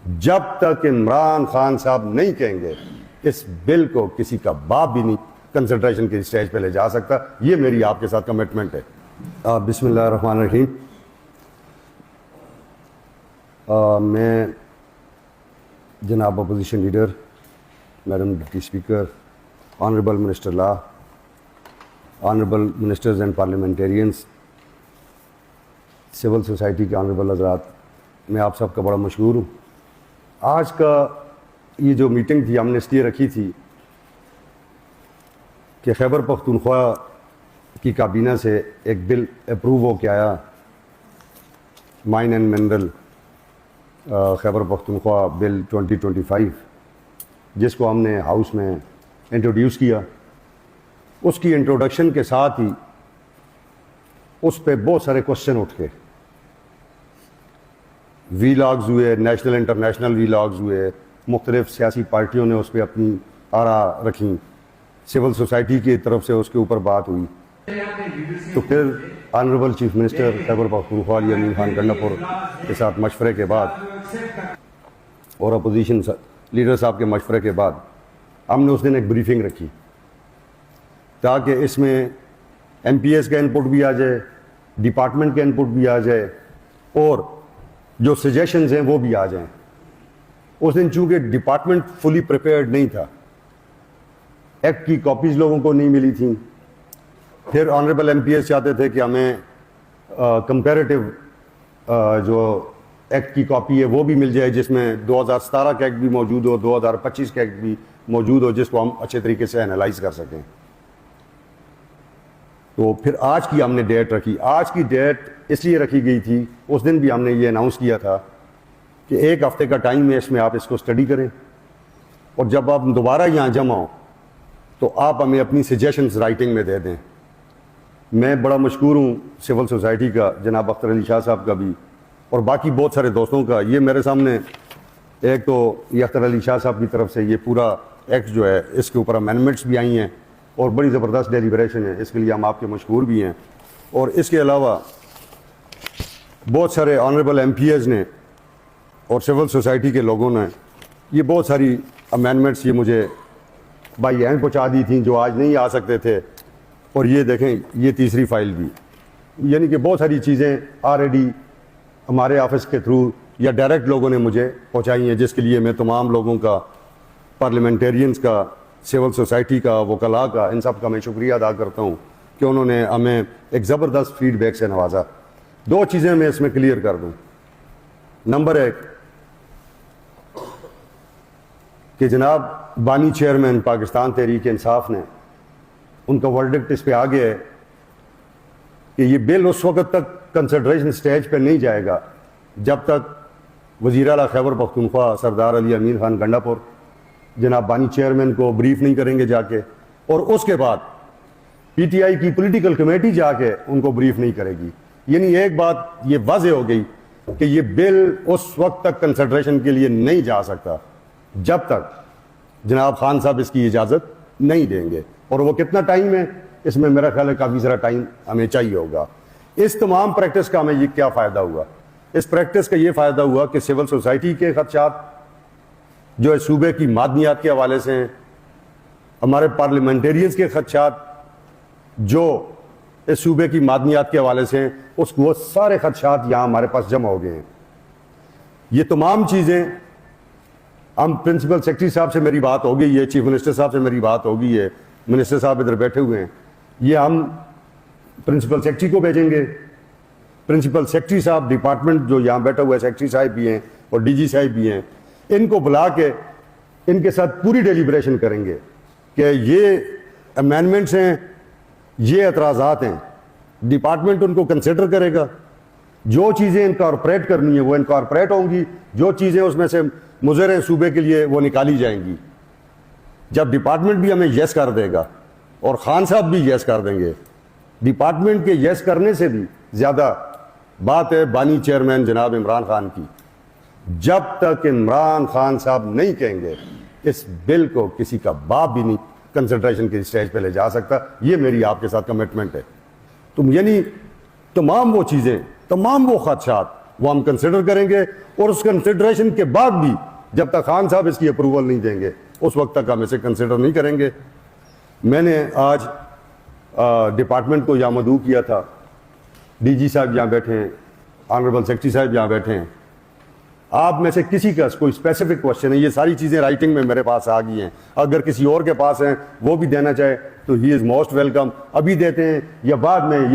जब तक इमरान खान साहब नहीं कहेंगे इस बिल को किसी का बाप भी नहीं कंसिडरेशन की स्टेज पे ले जा सकता। ये मेरी आपके साथ कमिटमेंट है। बिस्मिल्लाहिर्रहमानिर्रहीम। मैं जनाब opposition leader, madam deputy speaker, honourable minister law, honourable ministers and parliamentarians, civil society के ऑनरेबल हजरात, मैं आप सबका बड़ा मशहूर हूँ। आज का ये जो मीटिंग थी हमने इसलिए रखी थी कि खैबर पख्तूनख्वा की काबीना से एक बिल अप्रूव हो के आया, mine and mineral Khyber Pakhtunkhwa bill 2025, जिसको हमने हाउस में इंट्रोड्यूस किया। उसकी इंट्रोडक्शन के साथ ही उस पर बहुत सारे क्वेश्चन उठ के वीलॉग्स हुए, नेशनल इंटरनेशनल वीलॉग्स हुए, मुख्तलिफ सियासी पार्टियों ने उस पर अपनी आरा रखी, सिविल सोसाइटी की तरफ से उसके ऊपर बात हुई। तो फिर honourable chief minister Khyber Pakhtunkhwa Ali Amin Khan Gandapur के साथ मशवरे के बाद और अपोजिशन लीडर साहब के मशवरे के बाद हमने उस दिन एक ब्रीफिंग रखी ताकि इसमें MPS का इनपुट भी आ जाए, डिपार्टमेंट का इनपुट भी आ जाए और जो सजेशंस हैं वो भी आ जाएं। उस दिन चूंकि डिपार्टमेंट फुली प्रिपेयर्ड नहीं था, एक्ट की कॉपीज लोगों को नहीं मिली थी, फिर ऑनरेबल MPS चाहते थे कि हमें कंपैरेटिव जो एक्ट की कॉपी है वो भी मिल जाए, जिसमें 2017 का एक्ट भी मौजूद हो, 2025 का एक्ट भी मौजूद हो, जिसको हम अच्छे तरीके से एनालाइज कर सकें। तो फिर आज की हमने डेट रखी। आज की डेट इसलिए रखी गई थी, उस दिन भी हमने ये अनाउंस किया था कि एक हफ्ते का टाइम है, इसमें आप इसको स्टडी करें और जब आप दोबारा यहाँ जमा हो तो आप हमें अपनी सजेशंस राइटिंग में दे दें। मैं बड़ा मशहूर हूँ सिविल सोसाइटी का, जनाब अख्तर अली शाह साहब का भी और बाकी बहुत सारे दोस्तों का। ये मेरे सामने एक तो ये अख्तर अली शाह साहब की तरफ से ये पूरा एक्ट जो है इसके ऊपर अमेंडमेंट्स भी आई हैं और बड़ी ज़बरदस्त डेलिब्रेशन है, इसके लिए हम आपके मशहूर भी हैं। और इसके अलावा बहुत सारे ऑनरेबल MPS ने और सिविल सोसाइटी के लोगों ने ये बहुत सारी अमेंडमेंट्स ये मुझे बाई हैंड पहुँचा दी थी जो आज नहीं आ सकते थे। और ये देखें, ये तीसरी फाइल भी, यानी कि बहुत सारी चीज़ें ऑलरेडी हमारे ऑफिस के थ्रू या डायरेक्ट लोगों ने मुझे पहुँचाई हैं, जिसके लिए मैं तमाम लोगों का, पार्लियामेंटेरियंस का, सिविल सोसाइटी का, वकला का, इन सब का मैं शुक्रिया अदा करता हूँ कि उन्होंने हमें एक ज़बरदस्त फीडबैक से नवाजा। दो चीज़ें मैं इसमें क्लियर कर दूँ। नंबर एक कि जनाब बानी चेयरमैन पाकिस्तान तहरीक इंसाफ ने, उनका वर्डिक्ट इस पे आ गया है कि ये बिल उस वक्त तक कंसिडरेशन स्टेज पे नहीं जाएगा जब तक वज़ीर आला खैबर पख्तूनख्वा सरदार अली अमीन खान गंडापुर जनाब बानी चेयरमैन को ब्रीफ नहीं करेंगे जाके, और उसके बाद PTI की पॉलिटिकल कमेटी जाके उनको ब्रीफ नहीं करेगी। यानी एक बात ये वाज़ेह हो गई कि ये बिल उस वक्त तक कंसिडरेशन के लिए नहीं जा सकता जब तक जनाब खान साहब इसकी इजाज़त नहीं देंगे। और वो कितना टाइम है, इसमें मेरा ख्याल है काफ़ी ज़रा टाइम हमें चाहिए होगा। इस तमाम प्रैक्टिस का हमें ये क्या फ़ायदा हुआ? इस प्रैक्टिस का ये फ़ायदा हुआ कि सिविल सोसाइटी के खदशात जो है सूबे की मादनियात के हवाले से हैं, हमारे पार्लियामेंटेरियंस के खदशात जो इस सूबे की मादनियात के हवाले से हैं, उसको वो सारे खदशात यहाँ हमारे पास जमा हो गए हैं। ये तमाम चीज़ें हम प्रिंसिपल सेक्रेटरी साहब से मेरी बात हो गई है, चीफ मिनिस्टर साहब से मेरी बात हो गई है, मिनिस्टर साहब इधर बैठे हुए हैं, ये हम प्रिंसिपल सेक्रेटरी को भेजेंगे। प्रिंसिपल सेक्रेटरी साहब डिपार्टमेंट जो यहाँ बैठा हुआ है, सेक्रेटरी साहब भी हैं और DG साहब भी हैं, इनको बुला के इनके साथ पूरी डेलिब्रेशन करेंगे कि ये अमेंडमेंट्स हैं, ये एतराज़ात हैं, डिपार्टमेंट उनको कंसिडर करेगा। जो चीज़ें इनकॉर्पोरेट करनी है वो इनकॉर्पोरेट होंगी, जो चीज़ें उसमें से मुज़र हैं सूबे के लिए वो निकाली जाएंगी। जब डिपार्टमेंट भी हमें येस कर देगा और खान साहब भी येस कर देंगे, डिपार्टमेंट के येस करने से भी ज़्यादा बात है बानी चेयरमैन जनाब इमरान खान की। जब तक इमरान खान साहब नहीं कहेंगे इस बिल को किसी का बाप भी नहीं कंसिडरेशन की स्टेज पे ले जा सकता। ये मेरी आपके साथ कमिटमेंट है। तुम यानी तमाम वो चीज़ें, तमाम वो खदशात वो हम कंसिडर करेंगे, और उस कंसिडरेशन के बाद भी जब तक खान साहब इसकी अप्रूवल नहीं देंगे उस वक्त तक हम इसे कंसिडर नहीं करेंगे। मैंने आज डिपार्टमेंट को यहाँ मदऊ किया था, डीजी साहब यहाँ बैठे हैं, ऑनरेबल सेक्रेटरी साहब यहाँ बैठे हैं, आप में से किसी का कोई स्पेसिफिक क्वेश्चन है, ये सारी चीज़ें राइटिंग में मेरे पास आ गई हैं, अगर किसी और के पास हैं वो भी देना चाहे तो ही इज़ मोस्ट वेलकम, अभी देते हैं या बाद में।